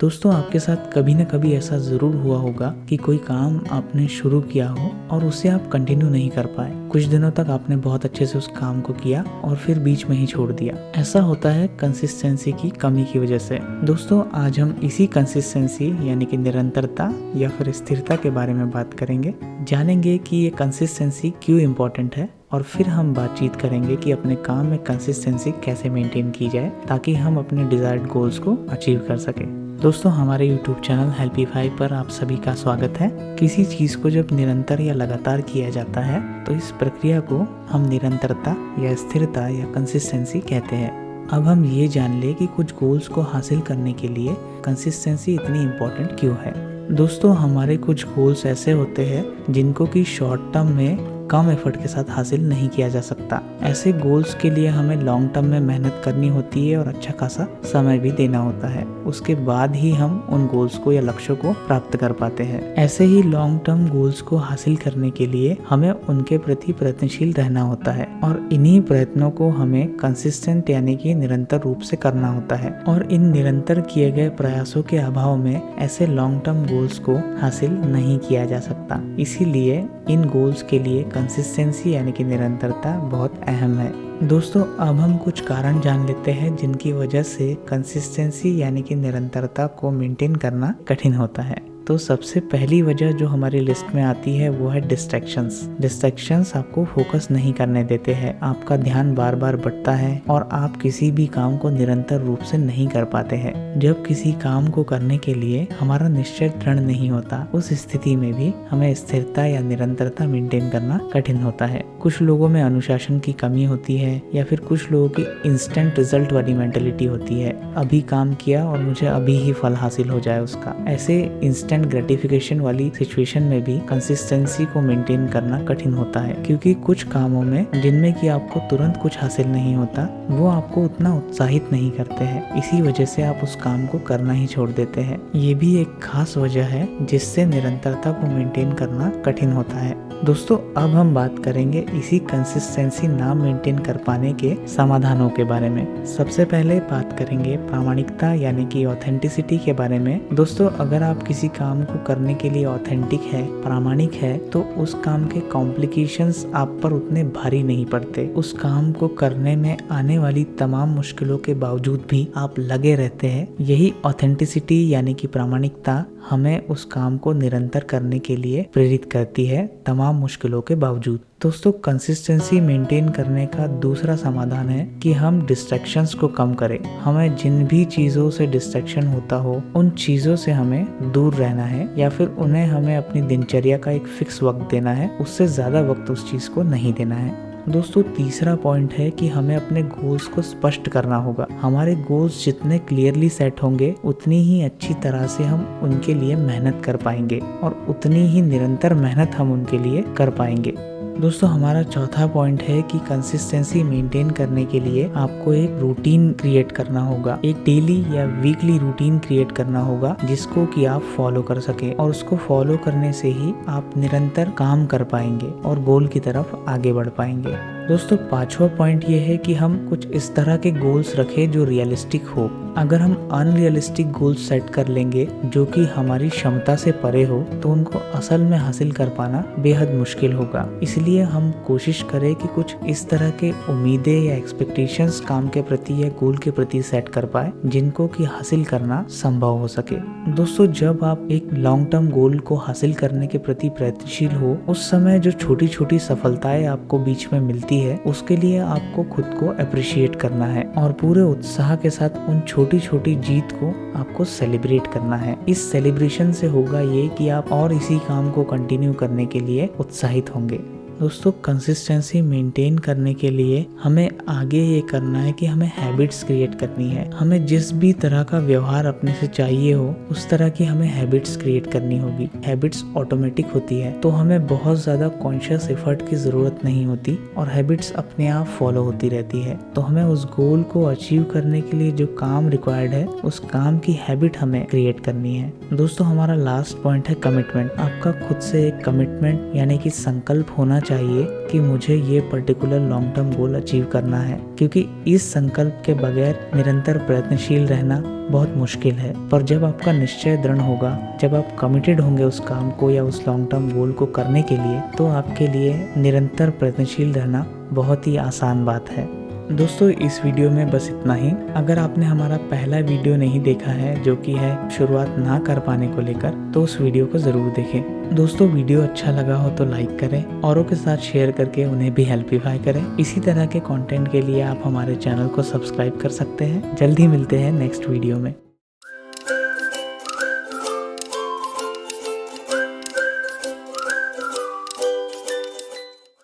दोस्तों, आपके साथ कभी न कभी ऐसा ज़रूर हुआ होगा कि कोई काम आपने शुरू किया हो और उसे आप कंटिन्यू नहीं कर पाए। कुछ दिनों तक आपने बहुत अच्छे से उस काम को किया और फिर बीच में ही छोड़ दिया। ऐसा होता है कंसिस्टेंसी की कमी की वजह से। दोस्तों, आज हम इसी कंसिस्टेंसी यानी कि निरंतरता या फिर स्थिरता के बारे में बात करेंगे। जानेंगे कि ये कंसिस्टेंसी क्यों इम्पोर्टेंट है और फिर हम बातचीत करेंगे कि अपने काम में कंसिस्टेंसी कैसे मेंटेन की जाए ताकि हम अपने डिजायर्ड गोल्स को अचीव कर सकें। दोस्तों, हमारे YouTube चैनल हेल्पीफाई पर आप सभी का स्वागत है। किसी चीज़ को जब निरंतर या लगातार किया जाता है तो इस प्रक्रिया को हम निरंतरता या स्थिरता या कंसिस्टेंसी कहते हैं। अब हम ये जान ले कि कुछ गोल्स को हासिल करने के लिए कंसिस्टेंसी इतनी इम्पोर्टेंट क्यों है। दोस्तों, हमारे कुछ गोल्स ऐसे होते हैं जिनको कि शॉर्ट टर्म में कम एफर्ट के साथ हासिल नहीं किया जा सकता। ऐसे गोल्स के लिए हमें लॉन्ग टर्म में मेहनत करनी होती है और अच्छा खासा समय भी देना होता है। उसके बाद ही हम उन गोल्स को या लक्ष्यों को प्राप्त कर पाते हैं। ऐसे ही लॉन्ग टर्म गोल्स को हासिल करने के लिए हमें उनके प्रति प्रयत्नशील रहना होता है और इन्हीं प्रयत्नों को हमें कंसिस्टेंट यानी कि निरंतर रूप से करना होता है। और इन निरंतर किए गए प्रयासों के अभाव में ऐसे लॉन्ग टर्म गोल्स को हासिल नहीं किया जा सकता। इसीलिए इन गोल्स के लिए कंसिस्टेंसी यानी कि निरंतरता बहुत अहम है। दोस्तों, अब हम कुछ कारण जान लेते हैं जिनकी वजह से कंसिस्टेंसी यानी कि निरंतरता को मेंटेन करना कठिन होता है। तो सबसे पहली वजह जो हमारी लिस्ट में आती है वो है डिस्ट्रैक्शंस। डिस्ट्रैक्शंस आपको फोकस नहीं करने देते हैं, आपका ध्यान बार बार बढ़ता है और आप किसी भी काम को निरंतर रूप से नहीं कर पाते हैं। जब किसी काम को करने के लिए हमारा निश्चय दृढ़ नहीं होता, उस स्थिति में भी हमें स्थिरता या निरंतरता मेंटेन करना कठिन होता है। कुछ लोगों में अनुशासन की कमी होती है या फिर कुछ लोगों की इंस्टेंट रिजल्ट वाली मेंटेलिटी होती है। अभी काम किया और मुझे अभी ही फल हासिल हो जाए उसका। ऐसे इंस्टेंट ग्रेटिफिकेशन वाली सिचुएशन में भी कंसिस्टेंसी को मेंटेन करना कठिन होता है, क्योंकि कुछ कामों में जिनमें कि आपको तुरंत कुछ हासिल नहीं होता वो आपको उतना उत्साहित नहीं करते हैं। इसी वजह से आप उस काम को करना ही छोड़ देते हैं। ये भी एक खास वजह है जिससे निरंतरता को मेंटेन करना कठिन होता है। दोस्तों, अब हम बात करेंगे इसी कंसिस्टेंसी ना मेंटेन कर पाने के समाधानों के बारे में। सबसे पहले बात करेंगे प्रामाणिकता यानी कि ऑथेंटिसिटी के बारे में। दोस्तों, अगर आप किसी काम को करने के लिए ऑथेंटिक है, प्रामाणिक है, तो उस काम के कॉम्प्लिकेशंस आप पर उतने भारी नहीं पड़ते। उस काम को करने में आने वाली तमाम मुश्किलों के बावजूद भी आप लगे रहते हैं। यही ऑथेंटिसिटी यानी कि प्रामाणिकता हमें उस काम को निरंतर करने के लिए प्रेरित करती है, तमाम मुश्किलों के बावजूद। दोस्तों, कंसिस्टेंसी मेंटेन करने का दूसरा समाधान है कि हम डिस्ट्रैक्शंस को कम करें। हमें जिन भी चीज़ों से डिस्ट्रैक्शन होता हो उन चीज़ों से हमें दूर रहना है या फिर उन्हें हमें अपनी दिनचर्या का एक फिक्स वक्त देना है। उससे ज़्यादा वक्त उस चीज़ को नहीं देना है। दोस्तों, तीसरा पॉइंट है कि हमें अपने गोल्स को स्पष्ट करना होगा। हमारे गोल्स जितने क्लियरली सेट होंगे उतनी ही अच्छी तरह से हम उनके लिए मेहनत कर पाएंगे और उतनी ही निरंतर मेहनत हम उनके लिए कर पाएंगे। दोस्तों, हमारा चौथा पॉइंट है कि कंसिस्टेंसी मेंटेन करने के लिए आपको एक रूटीन क्रिएट करना होगा। एक डेली या वीकली रूटीन क्रिएट करना होगा जिसको कि आप फॉलो कर सके और उसको फॉलो करने से ही आप निरंतर काम कर पाएंगे और गोल की तरफ आगे बढ़ पाएंगे। दोस्तों, पांचवा पॉइंट ये है कि हम कुछ इस तरह के गोल्स रखें जो रियलिस्टिक हो। अगर हम अनरियलिस्टिक गोल्स सेट कर लेंगे जो कि हमारी क्षमता से परे हो तो उनको असल में हासिल कर पाना बेहद मुश्किल होगा। इसलिए हम कोशिश करें कि कुछ इस तरह के उम्मीदें या एक्सपेक्टेशंस काम के प्रति या गोल के प्रति सेट कर पाए जिनको कि हासिल करना संभव हो सके। दोस्तों, जब आप एक लॉन्ग टर्म गोल को हासिल करने के प्रति प्रयत्नशील हो, उस समय जो छोटी छोटी सफलताएं आपको बीच में मिलती है उसके लिए आपको खुद को अप्रिशिएट करना है और पूरे उत्साह के साथ उन छोटी छोटी जीत को आपको सेलिब्रेट करना है। इस सेलिब्रेशन से होगा ये कि आप और इसी काम को कंटिन्यू करने के लिए उत्साहित होंगे। दोस्तों, कंसिस्टेंसी मेंटेन करने के लिए हमें आगे ये करना है कि हमें हैबिट्स क्रिएट करनी है। हमें जिस भी तरह का व्यवहार अपने से चाहिए हो उस तरह की हमें हैबिट्स क्रिएट करनी होगी। हैबिट्स ऑटोमेटिक होती है तो हमें बहुत ज़्यादा कॉन्शियस एफर्ट की ज़रूरत नहीं होती और हैबिट्स अपने आप फॉलो होती रहती है। तो हमें उस गोल को अचीव करने के लिए जो काम रिक्वायर्ड है उस काम की हैबिट हमें क्रिएट करनी है। दोस्तों, हमारा लास्ट पॉइंट है कमिटमेंट। आपका खुद से एक कमिटमेंट यानी कि संकल्प होना चाहिए चाहिए कि मुझे ये particular long term goal achieve करना है, क्योंकि इस संकल्प के बगैर निरंतर प्रयत्नशील रहना बहुत मुश्किल है। पर जब आपका निश्चय दृढ़ होगा, जब आप कमिटेड होंगे उस काम को या उस लॉन्ग टर्म गोल को करने के लिए, तो आपके लिए निरंतर प्रयत्नशील रहना बहुत ही आसान बात है। दोस्तों, इस वीडियो में बस इतना ही। अगर आपने हमारा पहला वीडियो नहीं देखा है, जो कि है शुरुआत ना कर पाने को लेकर, तो उस वीडियो को ज़रूर देखें। दोस्तों, वीडियो अच्छा लगा हो तो लाइक करें, औरों के साथ शेयर करके उन्हें भी हेल्पीफाई करें। इसी तरह के कंटेंट के लिए आप हमारे चैनल को सब्सक्राइब कर सकते हैं। जल्द ही मिलते हैं नेक्स्ट वीडियो में।